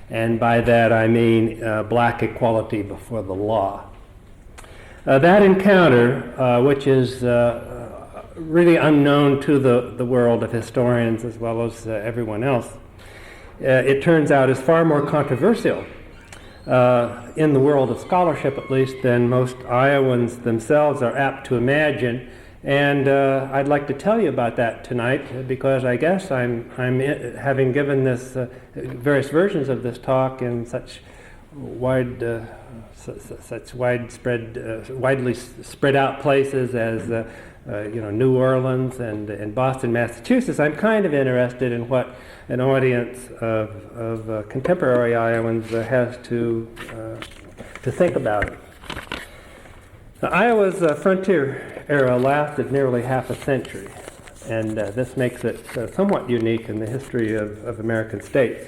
and by that I mean black equality before the law. That encounter, which is really unknown to the world of historians as well as everyone else, it turns out is far more controversial in the world of scholarship, at least, than most Iowans themselves are apt to imagine. And I'd like to tell you about that tonight, because I guess I'm having given this various versions of this talk in such widely spread out places as New Orleans and Boston, Massachusetts. I'm kind of interested in what an audience of contemporary Iowans has to think about it. Now, Iowa's frontier era lasted nearly half a century, and this makes it somewhat unique in the history of American states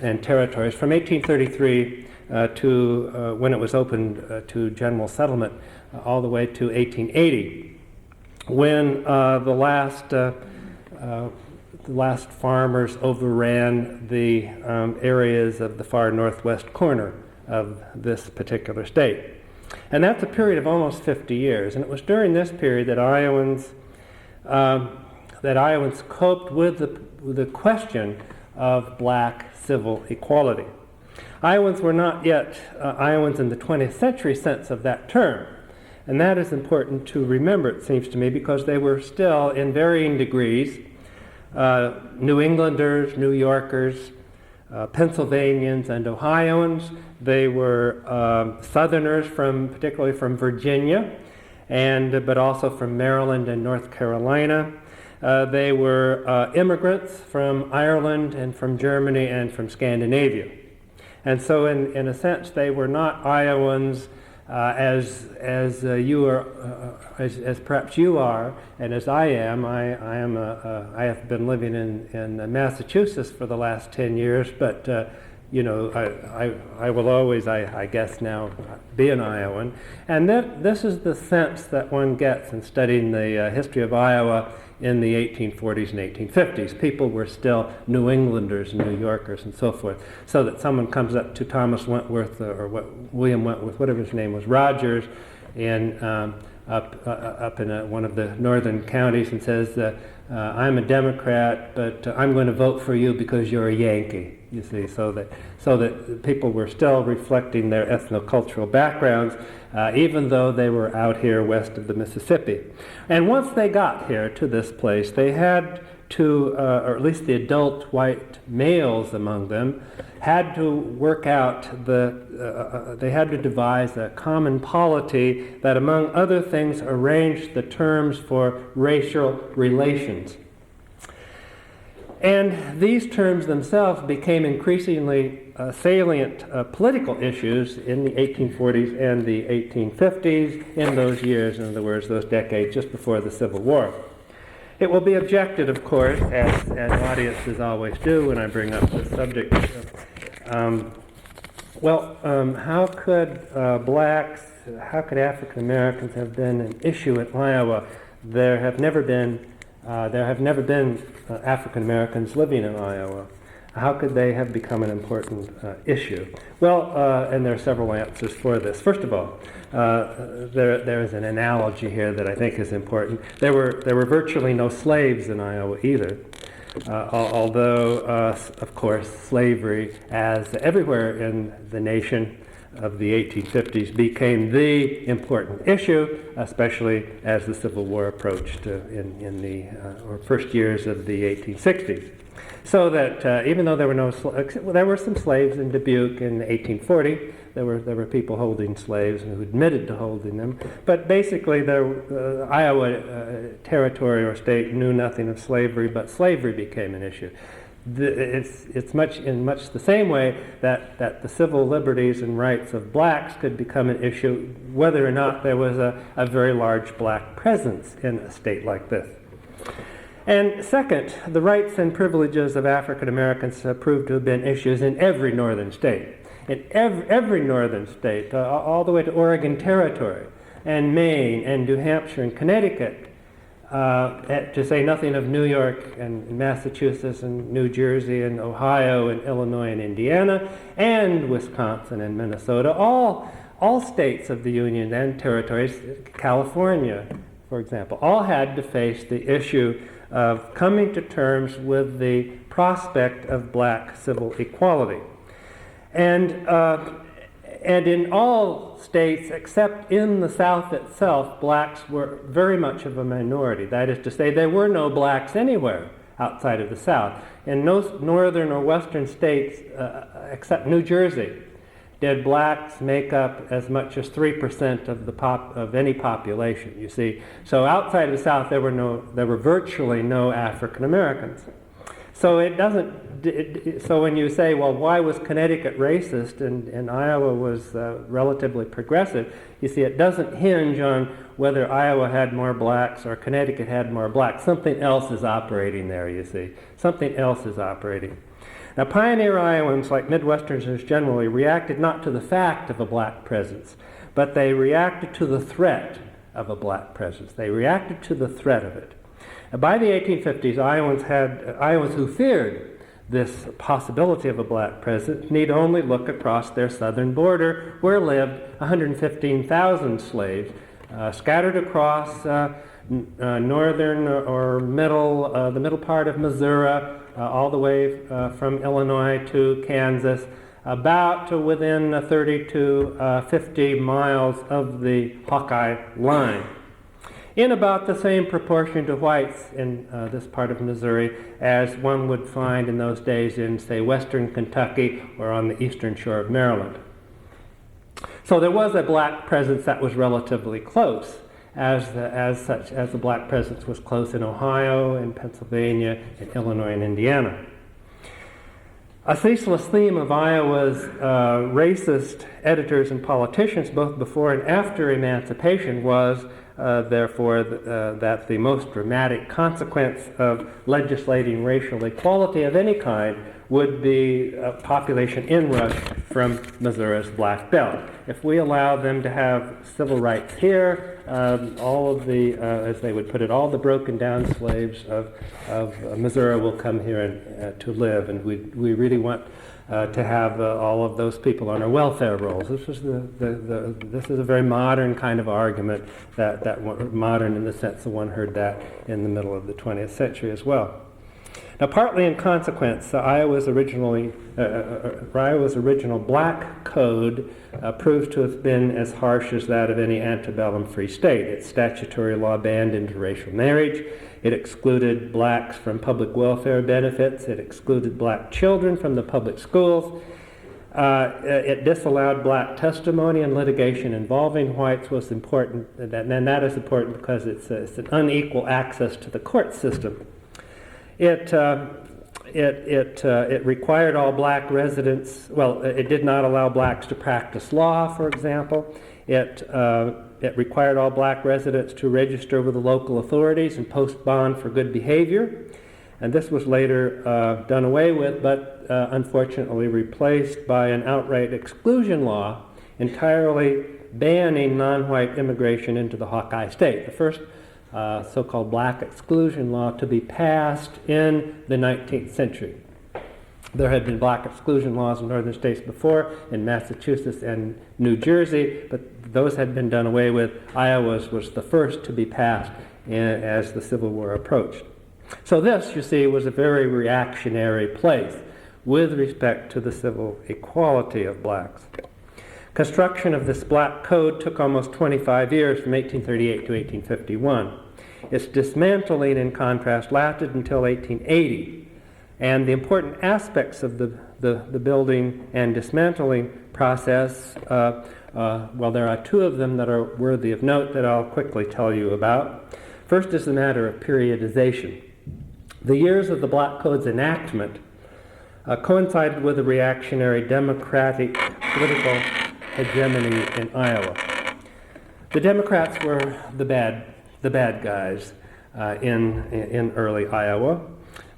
and territories. From 1833 to when it was opened to general settlement, all the way to 1880, when the last farmers overran the areas of the far northwest corner of this particular state. And that's a period of almost 50 years. And it was during this period that Iowans coped with the question of black civil equality. Iowans were not yet Iowans in the 20th century sense of that term. And that is important to remember, it seems to me, because they were still, in varying degrees, New Englanders, New Yorkers, Pennsylvanians, and Ohioans. They were Southerners, particularly from Virginia, but also from Maryland and North Carolina. They were immigrants from Ireland and from Germany and from Scandinavia. And so in a sense, they were not Iowans as you are, as perhaps you are, and as I am. I have been living in Massachusetts for the last 10 years, but I will always, I guess now, be an Iowan. And this is the sense that one gets in studying the history of Iowa in the 1840s and 1850s. People were still New Englanders and New Yorkers and so forth. So that someone comes up to Thomas Wentworth William Wentworth, whatever his name was, Rogers, up in one of the northern counties, and says, I'm a Democrat, but I'm going to vote for you because you're a Yankee. You see, so that people were still reflecting their ethnocultural backgrounds, even though they were out here west of the Mississippi. And once they got here to this place, they had to, or at least the adult white males among them, had to work out they had to devise a common polity that, among other things, arranged the terms for racial relations. And these terms themselves became increasingly salient political issues in the 1840s and the 1850s, in those years, in other words, those decades just before the Civil War. It will be objected, of course, as audiences always do when I bring up this subject. How could blacks, how could African Americans have been an issue in Iowa? There have never been African Americans living in Iowa. How could they have become an important issue? Well, and there are several answers for this. First of all, there is an analogy here that I think is important. There were virtually no slaves in Iowa either, although, of course, slavery, as everywhere in the nation of the 1850s, became the important issue, especially as the Civil War approached in the first years of the 1860s. So that even though there were some slaves in Dubuque in 1840, there were people holding slaves and who admitted to holding them. But basically, the Iowa territory or state knew nothing of slavery, but slavery became an issue. It's much the same way that the civil liberties and rights of blacks could become an issue, whether or not there was a very large black presence in a state like this. And second, the rights and privileges of African Americans proved to have been issues in every northern state. In every northern state, all the way to Oregon Territory, and Maine, and New Hampshire, and Connecticut, to say nothing of New York and Massachusetts and New Jersey and Ohio and Illinois and Indiana and Wisconsin and Minnesota, all states of the Union and territories, California, for example, all had to face the issue of coming to terms with the prospect of black civil equality. And in all states except in the South itself, blacks were very much of a minority. That is to say, there were no blacks anywhere outside of the South. In no northern or western states, except New Jersey, did blacks make up as much as 3% of any population, you see. So outside of the South, there were virtually no African Americans. So so when you say, well, why was Connecticut racist and Iowa was relatively progressive, you see, it doesn't hinge on whether Iowa had more blacks or Connecticut had more blacks. Something else is operating there, you see. Something else is operating. Now, pioneer Iowans, like Midwesterners generally, reacted not to the fact of a black presence, but they reacted to the threat of a black presence. They reacted to the threat of it. By the 1850s, Iowans who feared this possibility of a black presence need only look across their southern border, where lived 115,000 slaves, scattered across northern or the middle part of Missouri, all the way from Illinois to Kansas, about to within 30 to 50 miles of the Hawkeye line, in about the same proportion to whites in this part of Missouri as one would find in those days in, say, western Kentucky or on the eastern shore of Maryland. So there was a black presence that was relatively close, as the black presence was close in Ohio, in Pennsylvania, in Illinois, and Indiana. A ceaseless theme of Iowa's racist editors and politicians, both before and after emancipation, was therefore that the most dramatic consequence of legislating racial equality of any kind would be a population inrush from Missouri's Black Belt. If we allow them to have civil rights here, all of the, as they would put it, all the broken down slaves of Missouri will come here and to live, and we really want to have all of those people on our welfare rolls. This is this is a very modern kind of argument, that modern in the sense that one heard that in the middle of the 20th century as well. Now, partly in consequence, Iowa's original black code proves to have been as harsh as that of any antebellum free state. Its statutory law banned interracial marriage. It excluded blacks from public welfare benefits. It excluded black children from the public schools. It disallowed black testimony and litigation involving whites was important, and that is important because it's an unequal access to the court system. It required all black residents, it did not allow blacks to practice law, for example. It required all black residents to register with the local authorities and post bond for good behavior. And this was later done away with, but unfortunately replaced by an outright exclusion law entirely banning non-white immigration into the Hawkeye State. The first so-called black exclusion law to be passed in the 19th century. There had been black exclusion laws in northern states before, in Massachusetts and New Jersey, but those had been done away with. Iowa's was the first to be passed as the Civil War approached. So this, you see, was a very reactionary place with respect to the civil equality of blacks. Construction of this black code took almost 25 years, from 1838 to 1851. Its dismantling, in contrast, lasted until 1880. And the important aspects of the building and dismantling process, there are two of them that are worthy of note that I'll quickly tell you about. First is the matter of periodization. The years of the Black Code's enactment coincided with the reactionary democratic political hegemony in Iowa. The Democrats were the bad guys in early Iowa.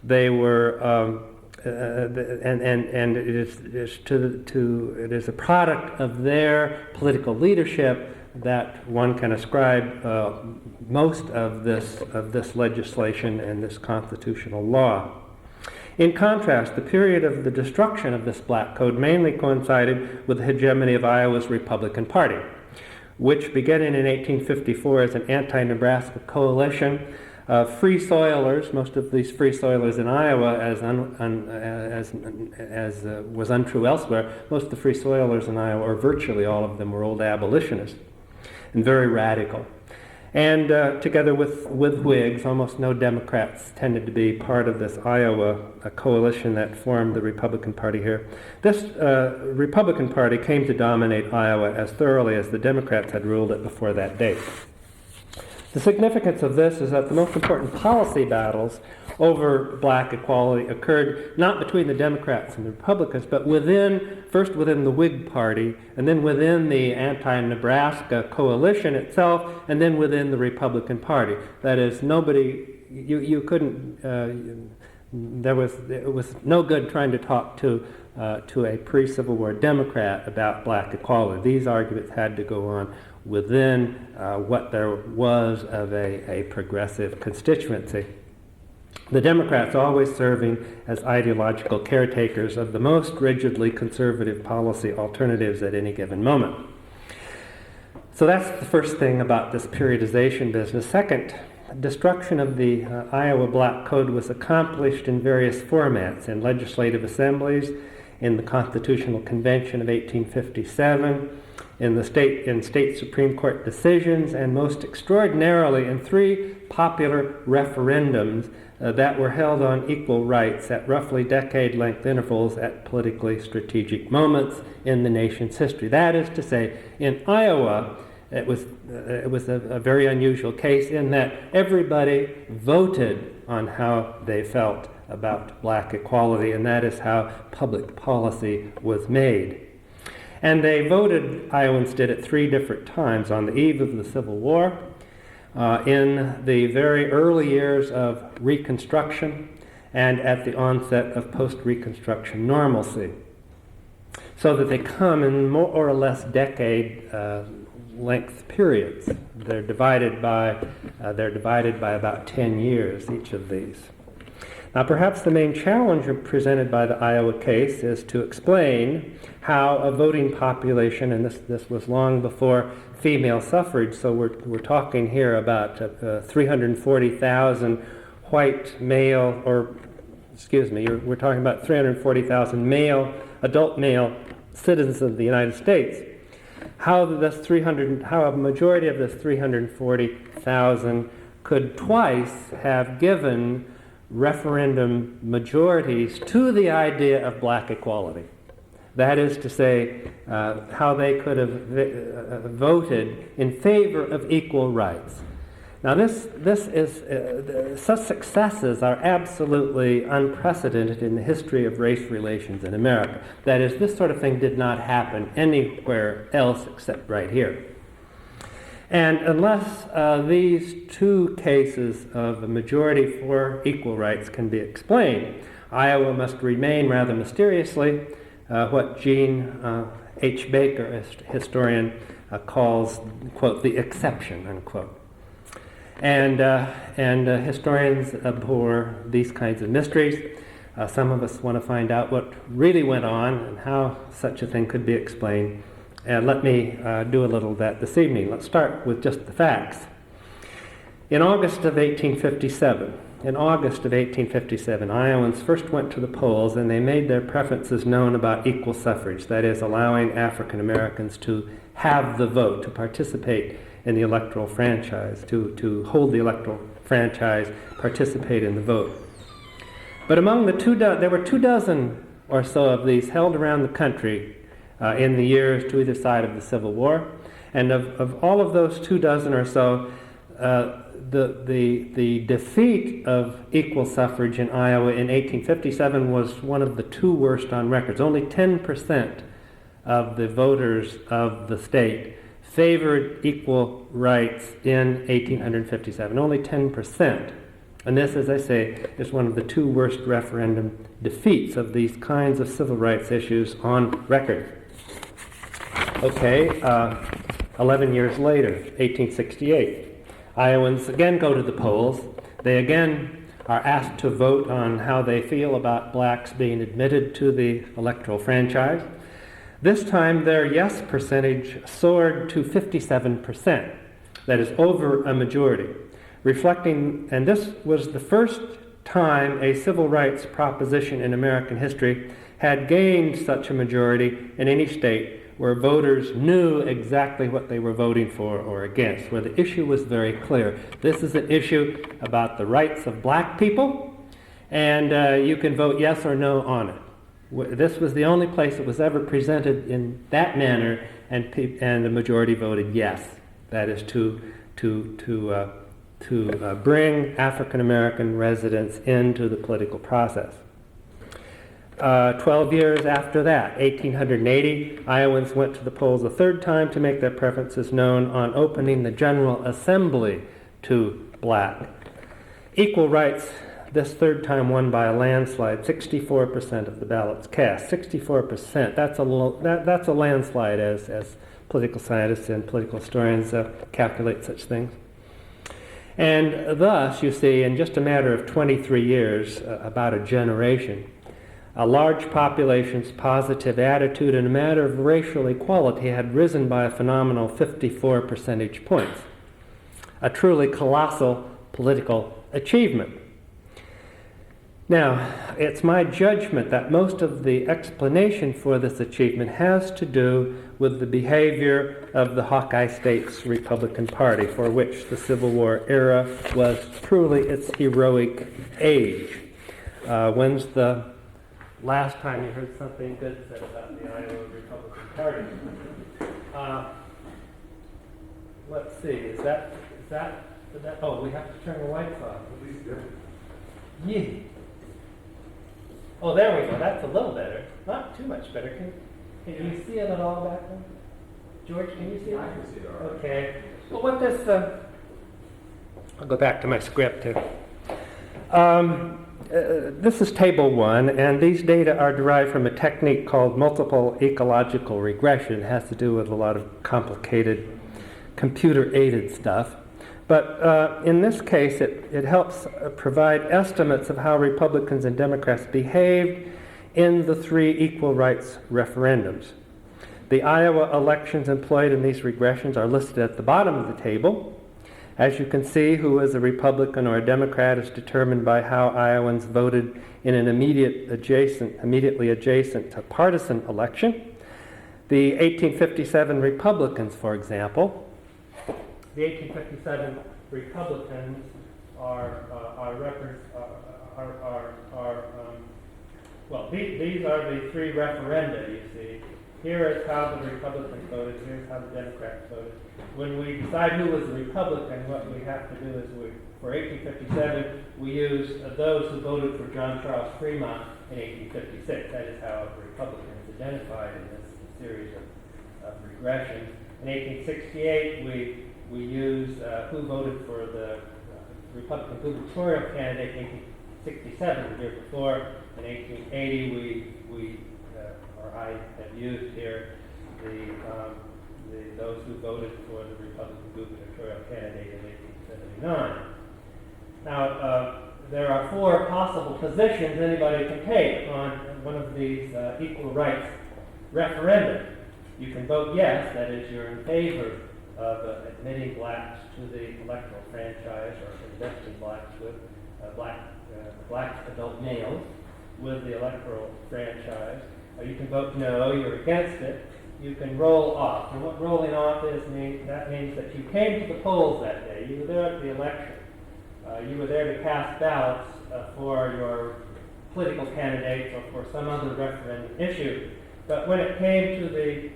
They were, it is a product of their political leadership that one can ascribe most of this legislation and this constitutional law. In contrast, the period of the destruction of this black code mainly coincided with the hegemony of Iowa's Republican Party, which, beginning in 1854 as an anti-Nebraska coalition of free soilers, most of these free soilers in Iowa, as was untrue elsewhere, most of the free soilers in Iowa, or virtually all of them, were old abolitionists and very radical. And together with Whigs, almost no Democrats tended to be part of this Iowa coalition that formed the Republican Party here. This Republican Party came to dominate Iowa as thoroughly as the Democrats had ruled it before that date. The significance of this is that the most important policy battles over black equality occurred not between the Democrats and the Republicans, but first within the Whig Party, and then within the anti-Nebraska coalition itself, and then within the Republican Party. That is, it was no good trying to talk to a pre-Civil War Democrat about black equality. These arguments had to go on within what there was of a progressive constituency. The Democrats always serving as ideological caretakers of the most rigidly conservative policy alternatives at any given moment. So that's the first thing about this periodization business. Second, destruction of the Iowa Black Code was accomplished in various formats, in legislative assemblies, in the Constitutional Convention of 1857, in state Supreme Court decisions, and most extraordinarily in 3 popular referendums that were held on equal rights at roughly decade-length intervals at politically strategic moments in the nation's history. That is to say, in Iowa, it was a very unusual case in that everybody voted on how they felt about black equality, and that is how public policy was made. And they voted, Iowans did, at 3 different times: on the eve of the Civil War, in the very early years of Reconstruction, and at the onset of post-Reconstruction normalcy, so that they come in more or less decade-length periods. They're divided by about 10 years, each of these. Now, perhaps the main challenge presented by the Iowa case is to explain how a voting population, and this was long before female suffrage, so we're talking here about 340,000 white male, we're talking about 340,000 adult male citizens of the United States. How a majority of this 340,000 could twice have given referendum majorities to the idea of black equality. That is to say, how they could have voted in favor of equal rights. Now, such successes are absolutely unprecedented in the history of race relations in America. That is, this sort of thing did not happen anywhere else except right here. And unless these 2 cases of a majority for equal rights can be explained, Iowa must remain rather mysteriously what Gene H. Baker, a historian, calls, quote, the exception, unquote. And historians abhor these kinds of mysteries. Some of us want to find out what really went on and how such a thing could be explained. And let me do a little of that this evening. Let's start with just the facts. In August of 1857, Iowans first went to the polls and they made their preferences known about equal suffrage, that is, allowing African Americans to have the vote, to participate in the electoral franchise, to hold the electoral franchise, participate in the vote. But among there were 24 or so of these held around the country in the years to either side of the Civil War. And of all of those 24 or so, the defeat of equal suffrage in Iowa in 1857 was one of the 2 worst on records. Only 10% of the voters of the state favored equal rights in 1857. Only 10%. And this, as I say, is one of the 2 worst referendum defeats of these kinds of civil rights issues on record. Okay, 11 years later, 1868. Iowans again go to the polls. They again are asked to vote on how they feel about blacks being admitted to the electoral franchise. This time their yes percentage soared to 57%. That is over a majority, reflecting, and this was the first time a civil rights proposition in American history had gained such a majority in any state where voters knew exactly what they were voting for or against, where the issue was very clear. This is an issue about the rights of black people, and you can vote yes or no on it. This was the only place it was ever presented in that manner, and the majority voted yes. That is to bring African American residents into the political process. 12 years after that, 1880, Iowans went to the polls a third time to make their preferences known on opening the General Assembly to black. Equal rights, this third time won by a landslide, 64% of the ballots cast. 64%, that's a landslide as political scientists and political historians calculate such things. And thus, you see, in just a matter of 23 years, about a generation, a large population's positive attitude in a matter of racial equality had risen by a phenomenal 54 percentage points. A truly colossal political achievement. Now, it's my judgment that most of the explanation for this achievement has to do with the behavior of the Hawkeye States Republican Party, for which the Civil War era was truly its heroic age. When's the last time you heard something good said about the Iowa Republican Party? Let's see, is that, oh, we have to turn the lights off. Yeah. Oh, there we go, that's a little better. Not too much better. Can you see it at all back there? George, can you see it? I can see it all right. Okay. Well, what this, I'll go back to my script here. This is Table 1, and these data are derived from a technique called multiple ecological regression. It has to do with a lot of complicated computer-aided stuff. But in this case, it helps provide estimates of how Republicans and Democrats behaved in the three equal rights referendums. The Iowa elections employed in these regressions are listed at the bottom of the table. As you can see, who is a Republican or a Democrat is determined by how Iowans voted in an immediately adjacent to partisan election. The 1857 Republicans, for example, the 1857 Republicans these are the three referenda, you see. Here is how the Republicans voted, here's how the Democrats voted. When we decide who was a Republican, what we have to do is, for 1857, we use those who voted for John Charles Fremont in 1856. That is how a Republican is identified in this series of regressions. In 1868, we use who voted for the Republican gubernatorial candidate in 1867, the year before. In 1880, I have used here those who voted for the Republican gubernatorial candidate in 1879. Now, there are four possible positions anybody can take on one of these equal rights referenda. You can vote yes, that is, you're in favor of admitting blacks to the electoral franchise or investing blacks with black adult males with the electoral franchise. You can vote no, you're against it. You can roll off. And what rolling off means that you came to the polls that day. You were there at the election. You were there to cast ballots for your political candidates or for some other referendum issue. But when it came to the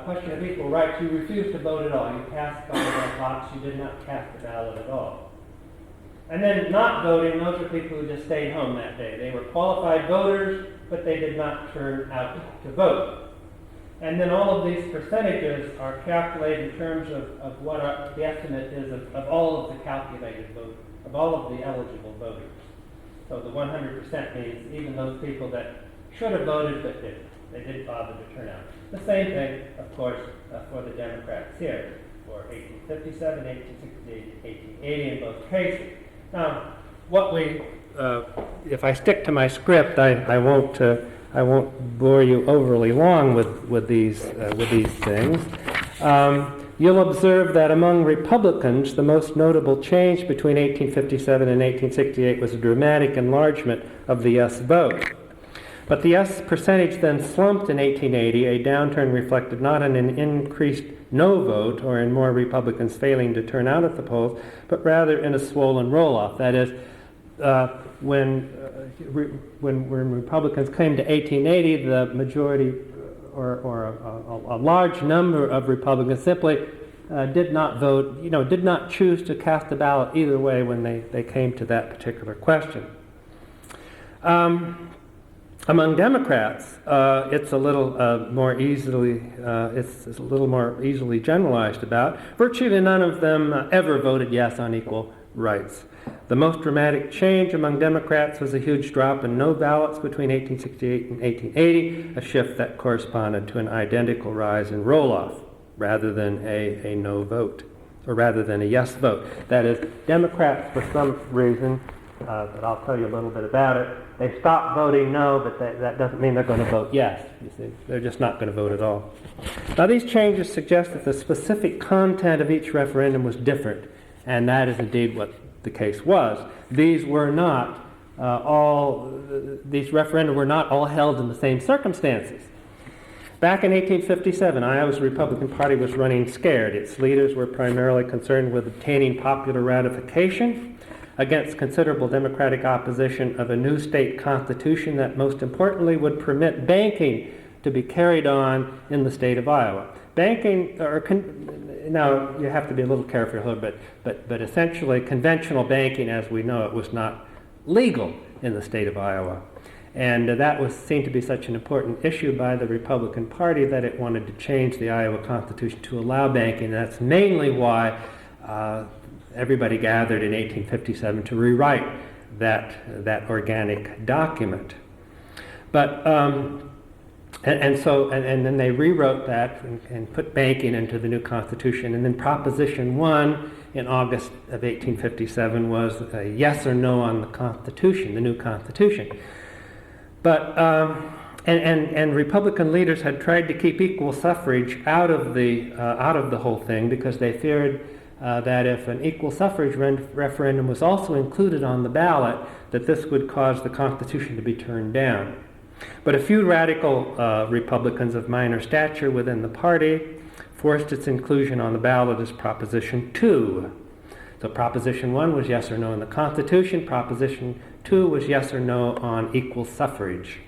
question of equal rights, you refused to vote at all. You cast the ballot box. You did not cast the ballot at all. And then not voting, those are people who just stayed home that day. They were qualified voters, but they did not turn out to vote. And then all of these percentages are calculated in terms of what the estimate is of all of the calculated voters, of all of the eligible voters. So the 100% means even those people that should have voted but didn't. They didn't bother to turn out. The same thing, of course, for the Democrats here, for 1857, 1868, 1880 in both cases. Now, what we, if I stick to my script, I won't bore you overly long with these things. You'll observe that among Republicans, the most notable change between 1857 and 1868 was a dramatic enlargement of the yes vote. But the yes percentage then slumped in 1880, a downturn reflected not in an increased no vote or in more Republicans failing to turn out at the polls, but rather in a swollen roll-off. That is, when Republicans came to 1880, the majority or a large number of Republicans simply did not vote, did not choose to cast a ballot either way when they came to that particular question. Among Democrats, it's a little more easily generalized about. Virtually none of them ever voted yes on equal rights. The most dramatic change among Democrats was a huge drop in no ballots between 1868 and 1880, a shift that corresponded to an identical rise in roll-off rather than a no vote, or rather than a yes vote. That is, Democrats, for some reason, but I'll tell you a little bit about it, they stopped voting no, but that doesn't mean they're going to vote yes. You see, they're just not going to vote at all. Now, these changes suggest that the specific content of each referendum was different, and that is indeed what the case was. These were not these referenda were not all held in the same circumstances. Back in 1857, Iowa's Republican Party was running scared. Its leaders were primarily concerned with obtaining popular ratification against considerable Democratic opposition of a new state constitution that, most importantly, would permit banking to be carried on in the state of Iowa. Banking, now you have to be a little careful here, but essentially conventional banking as we know it was not legal in the state of Iowa. And that was seen to be such an important issue by the Republican Party that it wanted to change the Iowa Constitution to allow banking. That's mainly why everybody gathered in 1857 to rewrite that organic document. But and then they rewrote that and put banking into the new Constitution. And then Proposition 1 in August of 1857 was a yes or no on the Constitution, the new Constitution. But and Republican leaders had tried to keep equal suffrage out of the whole thing because they feared that if an equal suffrage referendum was also included on the ballot, that this would cause the Constitution to be turned down. But a few radical Republicans of minor stature within the party forced its inclusion on the ballot as Proposition 2. So Proposition 1 was yes or no on the Constitution. Proposition 2 was yes or no on equal suffrage.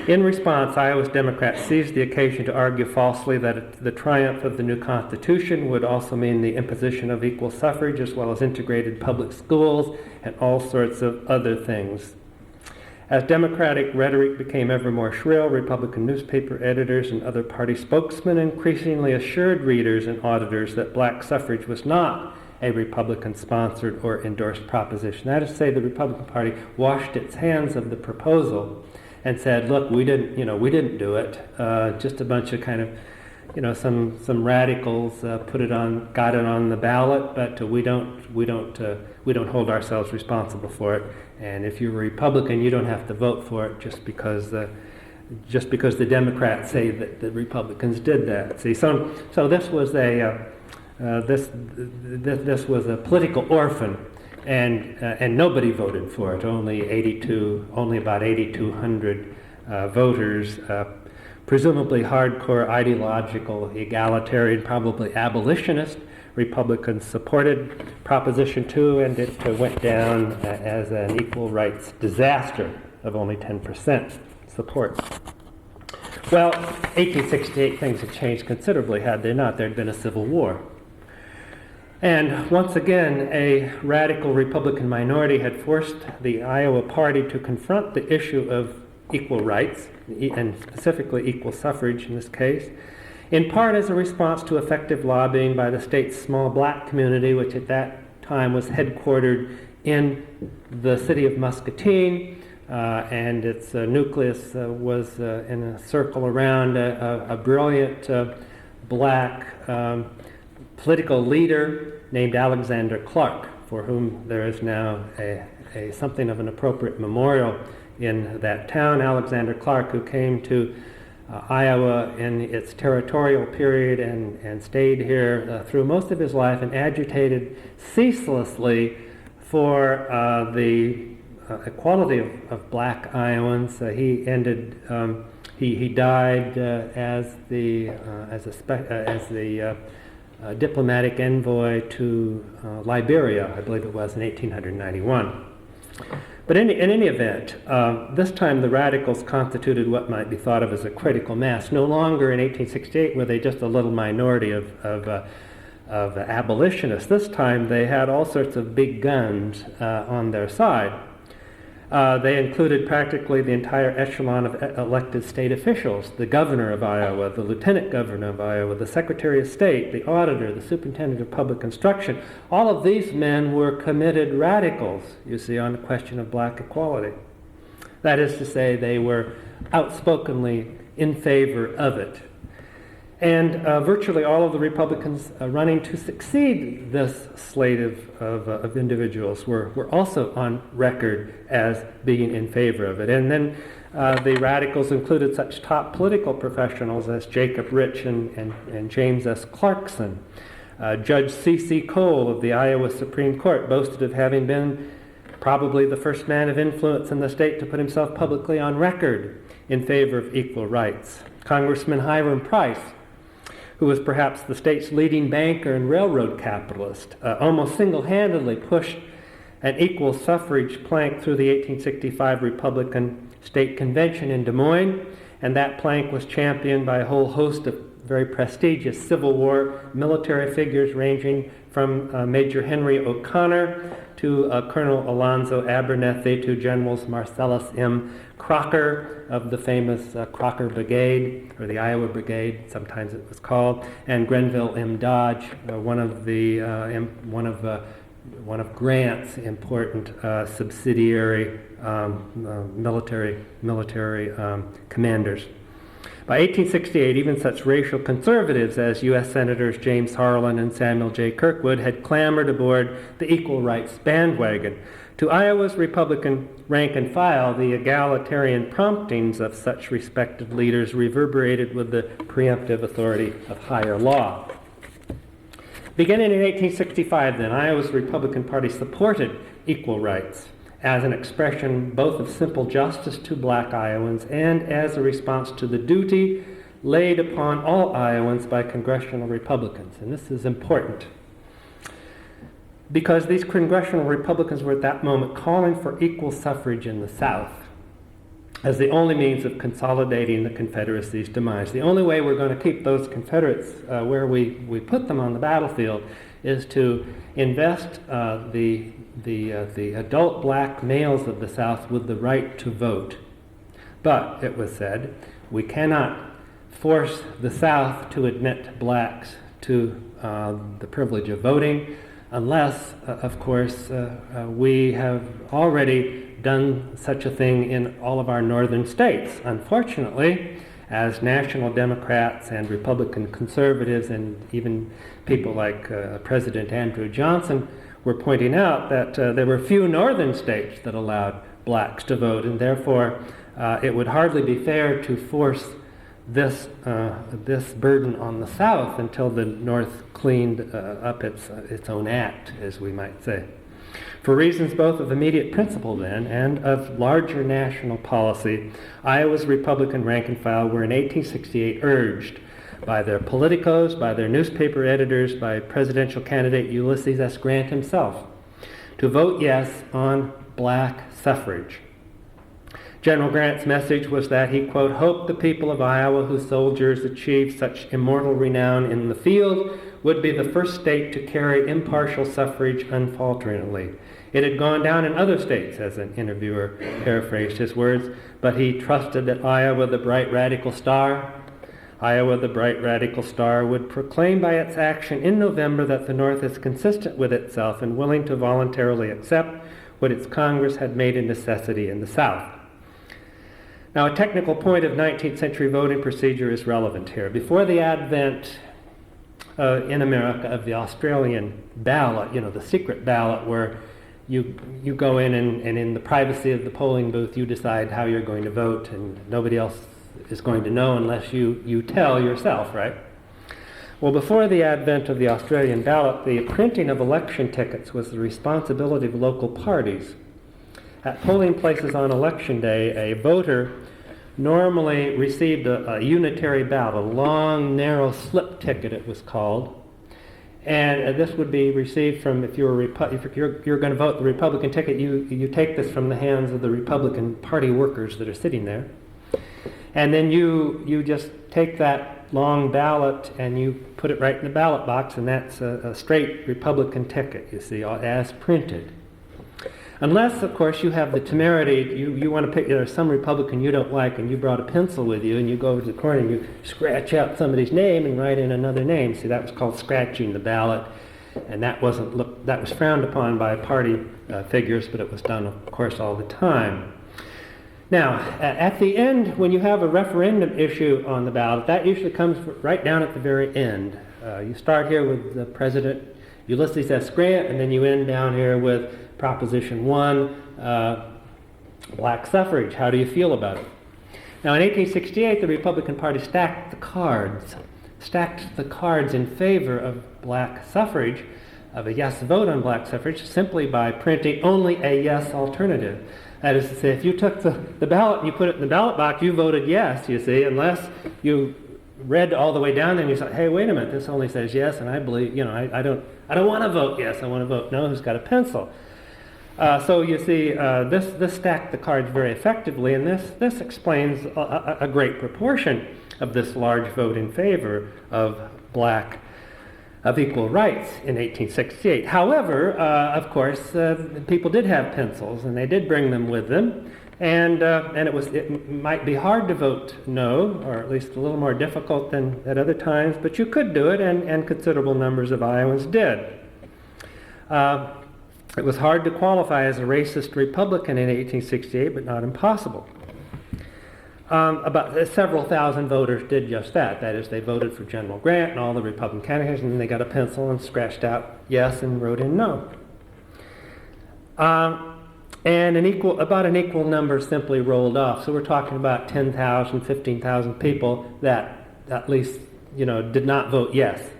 In response, Iowa's Democrats seized the occasion to argue falsely that the triumph of the new Constitution would also mean the imposition of equal suffrage as well as integrated public schools and all sorts of other things. As Democratic rhetoric became ever more shrill, Republican newspaper editors and other party spokesmen increasingly assured readers and auditors that black suffrage was not a Republican-sponsored or endorsed proposition. That is to say, the Republican Party washed its hands of the proposal and said, "Look, we didn't do it. Just a bunch of kind of, some radicals got it on the ballot, but we don't hold ourselves responsible for it. And if you're a Republican, you don't have to vote for it just because the Democrats say that the Republicans did that." See, so this was this was a political orphan, and nobody voted for it. Only about 8,200 voters, presumably hardcore ideological, egalitarian, probably abolitionist Republicans supported Proposition 2, and it went down as an equal rights disaster of only 10% support. Well, 1868, things had changed considerably, had they not? There had been a civil war. And once again, a radical Republican minority had forced the Iowa Party to confront the issue of equal rights, and specifically equal suffrage in this case, in part as a response to effective lobbying by the state's small black community, which at that time was headquartered in the city of Muscatine, and its nucleus was in a circle around a brilliant black political leader named Alexander Clark, for whom there is now something of an appropriate memorial in that town. Alexander Clark, who came to Iowa in its territorial period and stayed here through most of his life and agitated ceaselessly for the equality of black Iowans. He died as the diplomatic envoy to Liberia, I believe it was, in 1891. But in any event, this time the radicals constituted what might be thought of as a critical mass. No longer in 1868 were they just a little minority of abolitionists. This time they had all sorts of big guns on their side. They included practically the entire echelon of elected state officials: the governor of Iowa, the lieutenant governor of Iowa, the secretary of state, the auditor, the superintendent of public instruction. All of these men were committed radicals, you see, on the question of black equality. That is to say, they were outspokenly in favor of it. And virtually all of the Republicans running to succeed this slate of individuals were also on record as being in favor of it. And then the radicals included such top political professionals as Jacob Rich and James S. Clarkson. Judge C.C. Cole of the Iowa Supreme Court boasted of having been probably the first man of influence in the state to put himself publicly on record in favor of equal rights. Congressman Hiram Price, who was perhaps the state's leading banker and railroad capitalist, almost single-handedly pushed an equal suffrage plank through the 1865 Republican State Convention in Des Moines, and that plank was championed by a whole host of very prestigious Civil War military figures, ranging from Major Henry O'Connor to Colonel Alonzo Abernethy to Generals Marcellus M. Crocker of the famous Crocker Brigade, or the Iowa Brigade, sometimes it was called, and Grenville M. Dodge, one of Grant's important subsidiary military commanders. By 1868, even such racial conservatives as U.S. Senators James Harlan and Samuel J. Kirkwood had clamored aboard the equal rights bandwagon. To Iowa's Republican rank and file, the egalitarian promptings of such respected leaders reverberated with the preemptive authority of higher law. Beginning in 1865, then, Iowa's Republican Party supported equal rights as an expression both of simple justice to black Iowans and as a response to the duty laid upon all Iowans by congressional Republicans. And this is important, because these congressional Republicans were at that moment calling for equal suffrage in the South as the only means of consolidating the Confederacy's demise. The only way we're going to keep those Confederates where we put them on the battlefield is to invest the adult black males of the South with the right to vote. But, it was said, we cannot force the South to admit blacks to the privilege of voting unless, of course, we have already done such a thing in all of our northern states. Unfortunately, as National Democrats and Republican conservatives and even people like President Andrew Johnson were pointing out, that there were few northern states that allowed blacks to vote, and therefore it would hardly be fair to force this burden on the South until the North cleaned up its own act, as we might say. For reasons both of immediate principle then and of larger national policy, Iowa's Republican rank and file were in 1868 urged by their politicos, by their newspaper editors, by presidential candidate Ulysses S. Grant himself, to vote yes on black suffrage. General Grant's message was that he, quote, hoped the people of Iowa whose soldiers achieved such immortal renown in the field would be the first state to carry impartial suffrage unfalteringly. It had gone down in other states, as an interviewer paraphrased his words, but he trusted that Iowa, the bright radical star, would proclaim by its action in November that the North is consistent with itself and willing to voluntarily accept what its Congress had made a necessity in the South. Now, a technical point of 19th century voting procedure is relevant here. Before the advent in America of the Australian ballot, the secret ballot where you go in and in the privacy of the polling booth you decide how you're going to vote, and nobody else is going to know unless you tell yourself, right? Well, before the advent of the Australian ballot, the printing of election tickets was the responsibility of local parties. At polling places on election day, a voter normally received a unitary ballot, a long, narrow slip ticket it was called. And this would be received from, if you're going to vote the Republican ticket, you take this from the hands of the Republican Party workers that are sitting there. And then you just take that long ballot and you put it right in the ballot box, and that's a straight Republican ticket, you see, as printed. Unless, of course, you have the temerity, you want to pick, there's some Republican you don't like, and you brought a pencil with you, and you go over to the corner and you scratch out somebody's name and write in another name. See, that was called scratching the ballot, and that was frowned upon by party figures, but it was done, of course, all the time. Now, at the end, when you have a referendum issue on the ballot, that usually comes right down at the very end. You start here with the President Ulysses S. Grant, and then you end down here with Proposition 1, black suffrage. How do you feel about it? Now, in 1868, the Republican Party stacked the cards in favor of black suffrage, of a yes vote on black suffrage, simply by printing only a yes alternative. That is to say, if you took the ballot and you put it in the ballot box, you voted yes, you see, unless you read all the way down and you said, hey, wait a minute, this only says yes, and I believe, I don't want to vote yes, I want to vote no, who's got a pencil? So you see, this stacked the cards very effectively, and this explains a great proportion of this large vote in favor of equal rights in 1868. However, of course, people did have pencils, and they did bring them with them, and it might be hard to vote no, or at least a little more difficult than at other times, but you could do it, and considerable numbers of Iowans did. It was hard to qualify as a racist Republican in 1868, but not impossible. About several thousand voters did just that. That is, they voted for General Grant and all the Republican candidates, and then they got a pencil and scratched out yes and wrote in no. And about an equal number simply rolled off. So we're talking about 10,000, 15,000 people that at least, did not vote yes.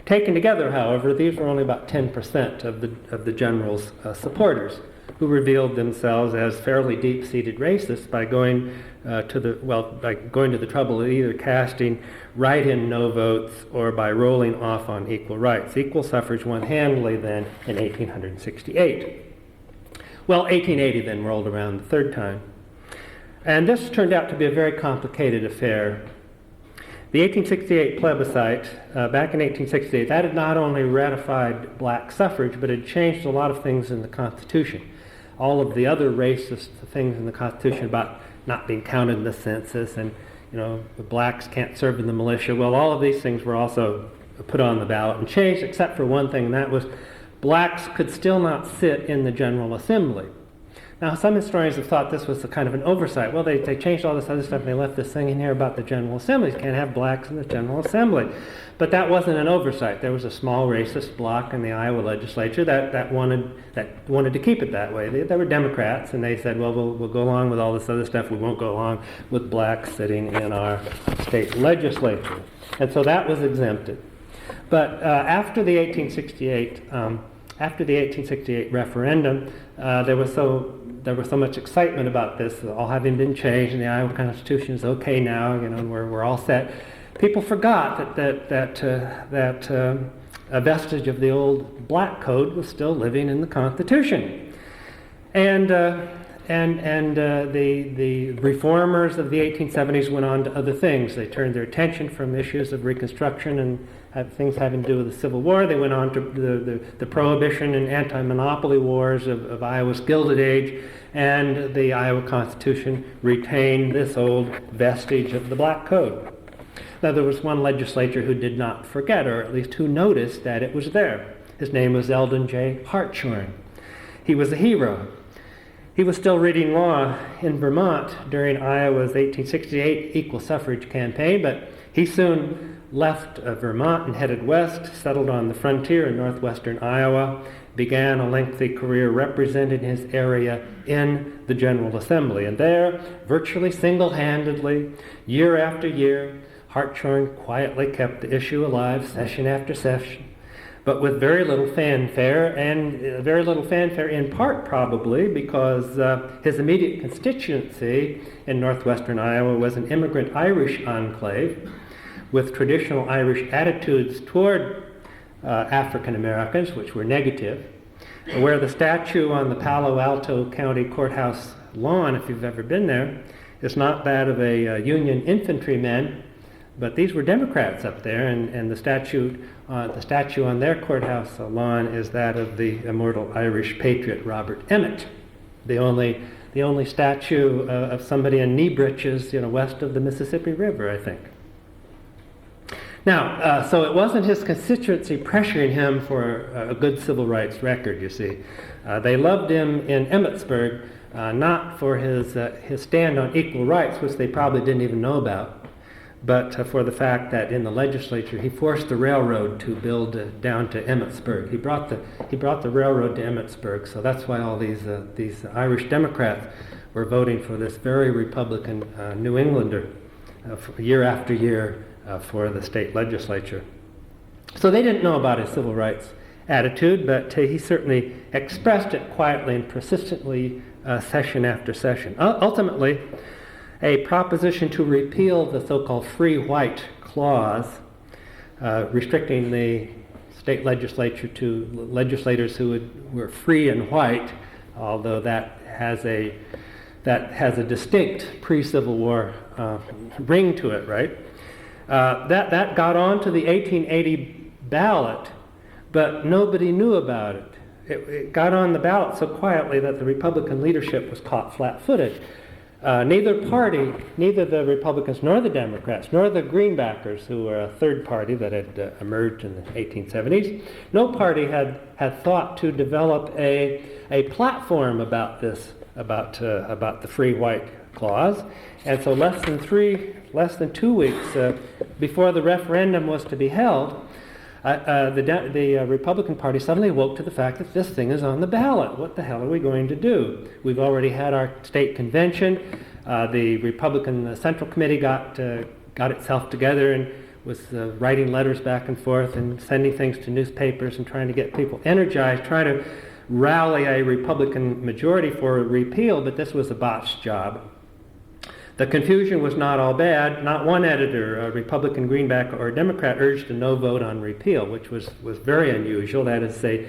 Taken together, however, these were only about 10% of the general's supporters, who revealed themselves as fairly deep-seated racists by going to the trouble of either casting write-in no votes or by rolling off on equal rights. Equal suffrage won handily then in 1868. Well, 1880 then rolled around the third time. And this turned out to be a very complicated affair. The 1868 plebiscite, back in 1868, that had not only ratified black suffrage, but had changed a lot of things in the Constitution. All of the other racist things in the Constitution about not being counted in the census, and the blacks can't serve in the militia. Well, all of these things were also put on the ballot and changed, except for one thing, and that was blacks could still not sit in the General Assembly. Now, some historians have thought this was a kind of an oversight. Well, they changed all this other stuff and they left this thing in here about the General Assembly. You can't have blacks in the General Assembly. But that wasn't an oversight. There was a small racist bloc in the Iowa legislature that wanted to keep it that way. They were Democrats, and they said, well, we'll go along with all this other stuff. We won't go along with blacks sitting in our state legislature. And so that was exempted. But after the 1868 referendum, there was so much excitement about this, all having been changed, and the Iowa Constitution is okay now, and we're all set. People forgot that a vestige of the old black code was still living in the Constitution, and the reformers of the 1870s went on to other things. They turned their attention from issues of Reconstruction and things having to do with the Civil War. They went on to the Prohibition and anti-monopoly wars of Iowa's Gilded Age, and the Iowa Constitution retained this old vestige of the black code. Now, there was one legislator who did not forget, or at least who noticed that it was there. His name was Eldon J. Hartshorne. he was a hero. He was still reading law in Vermont during Iowa's 1868 equal suffrage campaign, but he soon left Vermont and headed west, settled on the frontier in northwestern Iowa, began a lengthy career representing his area in the General Assembly. And there, virtually single-handedly, year after year, Hartshorne quietly kept the issue alive, session after session, but with very little fanfare, and very little fanfare in part probably because his immediate constituency in northwestern Iowa was an immigrant Irish enclave with traditional Irish attitudes toward African Americans, which were negative, where the statue on the Palo Alto County Courthouse lawn, if you've ever been there, is not that of a Union infantryman, but these were Democrats up there, and the statue on their courthouse lawn is that of the immortal Irish patriot Robert Emmet, the only statue of somebody in knee breeches, west of the Mississippi River, I think. Now, so it wasn't his constituency pressuring him for a good civil rights record, you see. They loved him in Emmetsburg, not for his stand on equal rights, which they probably didn't even know about, but for the fact that in the legislature he forced the railroad to build down to Emmetsburg. He brought the railroad to Emmetsburg, so that's why all these Irish Democrats were voting for this very Republican New Englander year after year for the state legislature. So they didn't know about his civil rights attitude, but he certainly expressed it quietly and persistently session after session. Ultimately, a proposition to repeal the so-called free white clause, restricting the state legislature to legislators who were free and white, although that has a distinct pre-Civil War ring to it, right? That got on to the 1880 ballot, but nobody knew about it. It got on the ballot so quietly that the Republican leadership was caught flat-footed. Neither party, neither the Republicans nor the Democrats, nor the Greenbackers, who were a third party that had emerged in the 1870s, no party had thought to develop a platform about this, about the free white clause. And so less than 2 weeks before the referendum was to be held, the Republican Party suddenly woke to the fact that this thing is on the ballot. What the hell are we going to do? We've already had our state convention. The Republican Central Committee got itself together and was writing letters back and forth and sending things to newspapers and trying to get people energized, trying to rally a Republican majority for a repeal, but this was a botched job. The confusion was not all bad. Not one editor, a Republican, Greenback, or Democrat, urged a no vote on repeal, which was very unusual. That is to say,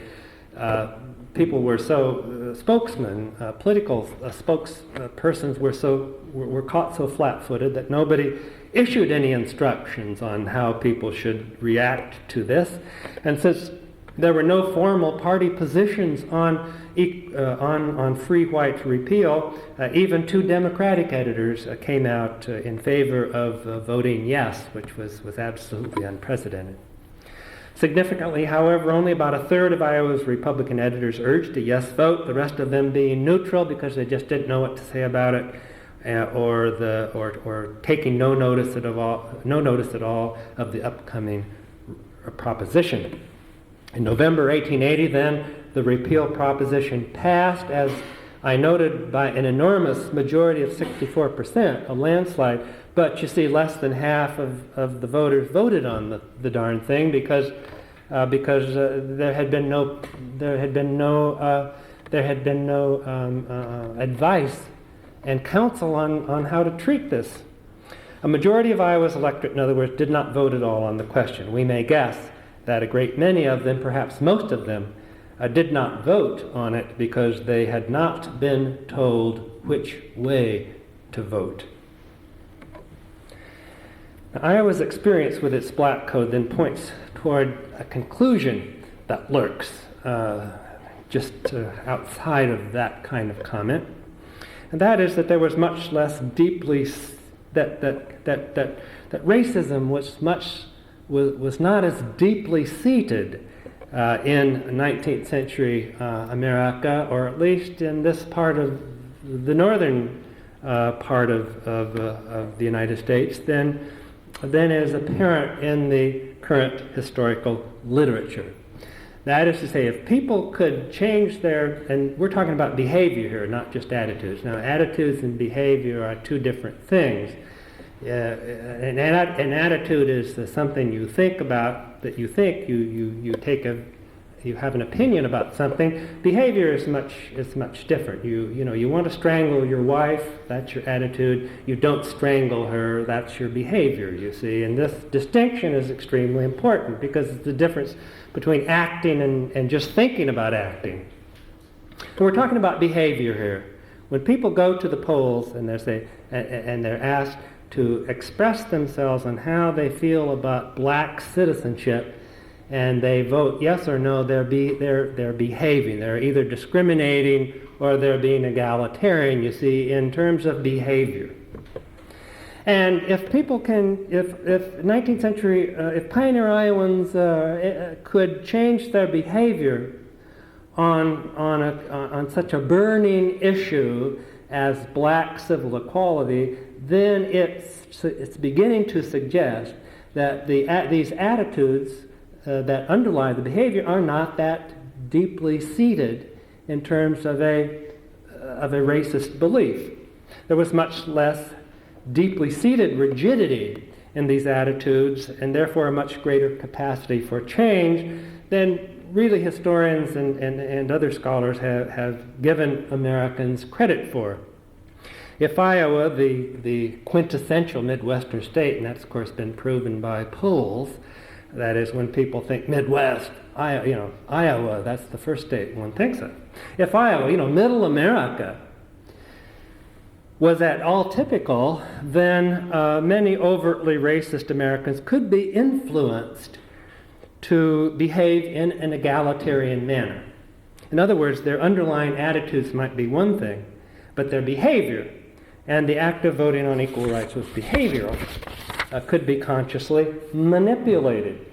people were so, spokesmen, political spokespersons were caught so flat-footed that nobody issued any instructions on how people should react to this. And since there were no formal party positions on free white repeal, even two Democratic editors came out in favor of voting yes, which was absolutely unprecedented. Significantly, however, only about a third of Iowa's Republican editors urged a yes vote, the rest of them being neutral because they just didn't know what to say about it, or taking no notice at all of the upcoming proposition. In November 1880, then, the repeal proposition passed, as I noted, by an enormous majority of 64%, a landslide. But you see, less than half of the voters voted on the darn thing because there had been no advice and counsel on how to treat this. A majority of Iowa's electorate, in other words, did not vote at all on the question. We may guess that a great many of them, perhaps most of them, did not vote on it because they had not been told which way to vote. Now, Iowa's experience with its black code then points toward a conclusion that lurks just outside of that kind of comment, and that is that there was much less deeply that racism was not as deeply seated in 19th century America, or at least in this part of the northern part of the United States, than is apparent in the current historical literature. That is to say, if people could change and we're talking about behavior here, not just attitudes. Now, attitudes and behavior are two different things. An attitude is something you think about, that you think, you have an opinion about something. Behavior is much different. You want to strangle your wife, that's your attitude. You don't strangle her, that's your behavior, you see. And this distinction is extremely important because it's the difference between acting and just thinking about acting. So we're talking about behavior here. When people go to the polls and they're asked to express themselves on how they feel about black citizenship, and they vote yes or no, they're behaving. They're either discriminating or they're being egalitarian, you see, in terms of behavior. And if people can, if 19th century, if pioneer Iowans could change their behavior on such a burning issue as black civil equality, then it's beginning to suggest that these attitudes that underlie the behavior are not that deeply seated in terms of a racist belief. There was much less deeply seated rigidity in these attitudes, and therefore a much greater capacity for change than really historians and other scholars have given Americans credit for. If Iowa, the quintessential Midwestern state, and that's of course been proven by polls, that is, when people think Midwest, Iowa, that's the first state one thinks of. If Iowa, middle America, was at all typical, then many overtly racist Americans could be influenced to behave in an egalitarian manner. In other words, their underlying attitudes might be one thing, but their behavior, and the act of voting on equal rights was behavioral, could be consciously manipulated.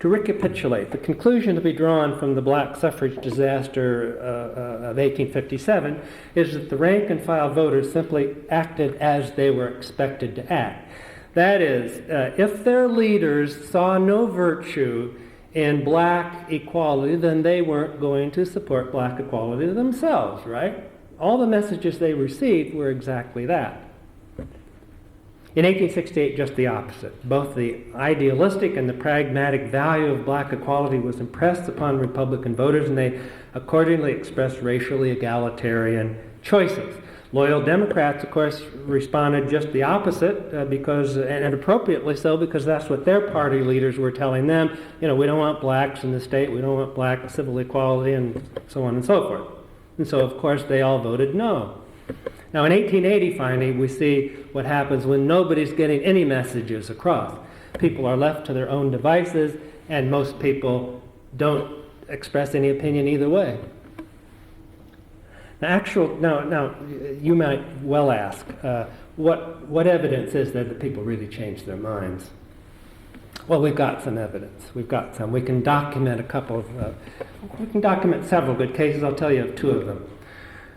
To recapitulate, the conclusion to be drawn from the black suffrage disaster of 1857 is that the rank and file voters simply acted as they were expected to act. That is, if their leaders saw no virtue in black equality, then they weren't going to support black equality themselves, right? All the messages they received were exactly that. In 1868, just the opposite. Both the idealistic and the pragmatic value of black equality was impressed upon Republican voters, and they accordingly expressed racially egalitarian choices. Loyal Democrats, of course, responded just the opposite, and appropriately so, because that's what their party leaders were telling them. We don't want blacks in the state, we don't want black civil equality, and so on and so forth. And so, of course, they all voted no. Now, in 1880, finally, we see what happens when nobody's getting any messages across. People are left to their own devices, and most people don't express any opinion either way. Now, you might well ask, what evidence is there that people really changed their minds? Well, we've got some evidence. We can document we can document several good cases. I'll tell you of two of them.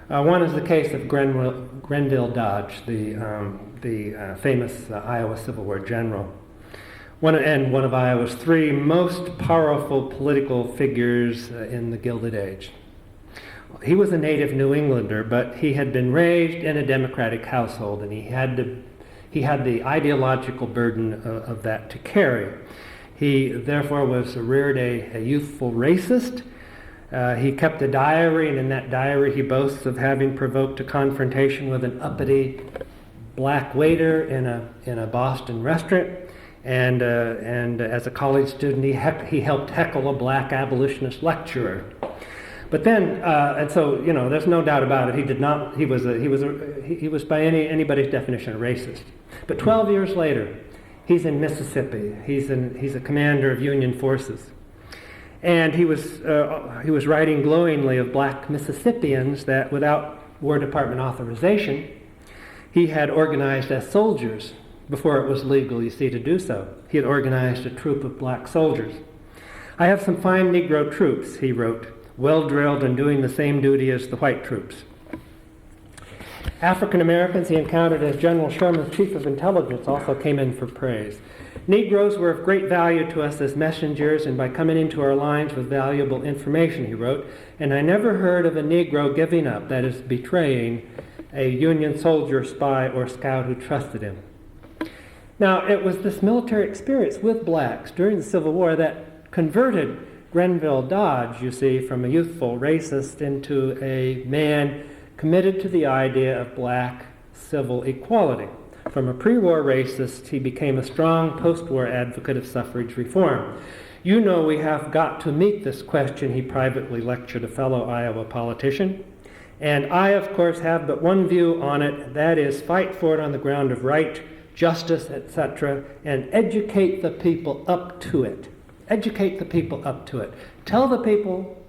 One is the case of Grenville Dodge, the famous Iowa Civil War general. One of Iowa's three most powerful political figures in the Gilded Age. He was a native New Englander, but he had been raised in a Democratic household, and he had the ideological burden of that to carry. He therefore was reared a youthful racist. He kept a diary, and in that diary he boasts of having provoked a confrontation with an uppity black waiter in a Boston restaurant. And as a college student, he helped heckle a black abolitionist lecturer. But then, and so there's no doubt about it. He was by anybody's definition a racist. But 12 years later, he's in Mississippi. He's a commander of Union forces. And he was writing glowingly of black Mississippians that, without War Department authorization, he had organized as soldiers before it was legal, you see, to do so. He had organized a troop of black soldiers. "I have some fine Negro troops," he wrote, "well drilled and doing the same duty as the white troops." African Americans he encountered as General Sherman's chief of intelligence also came in for praise. "Negroes were of great value to us as messengers and by coming into our lines with valuable information," he wrote, "and I never heard of a Negro giving up, that is, betraying, a Union soldier, spy, or scout who trusted him." Now, it was this military experience with blacks during the Civil War that converted Grenville Dodge, you see, from a youthful racist into a man committed to the idea of black civil equality. From a pre-war racist, he became a strong post-war advocate of suffrage reform. "You know we have got to meet this question," he privately lectured a fellow Iowa politician. "And I, of course, have but one view on it, that is, fight for it on the ground of right, justice, etc., and educate the people up to it." Educate the people up to it. Tell the people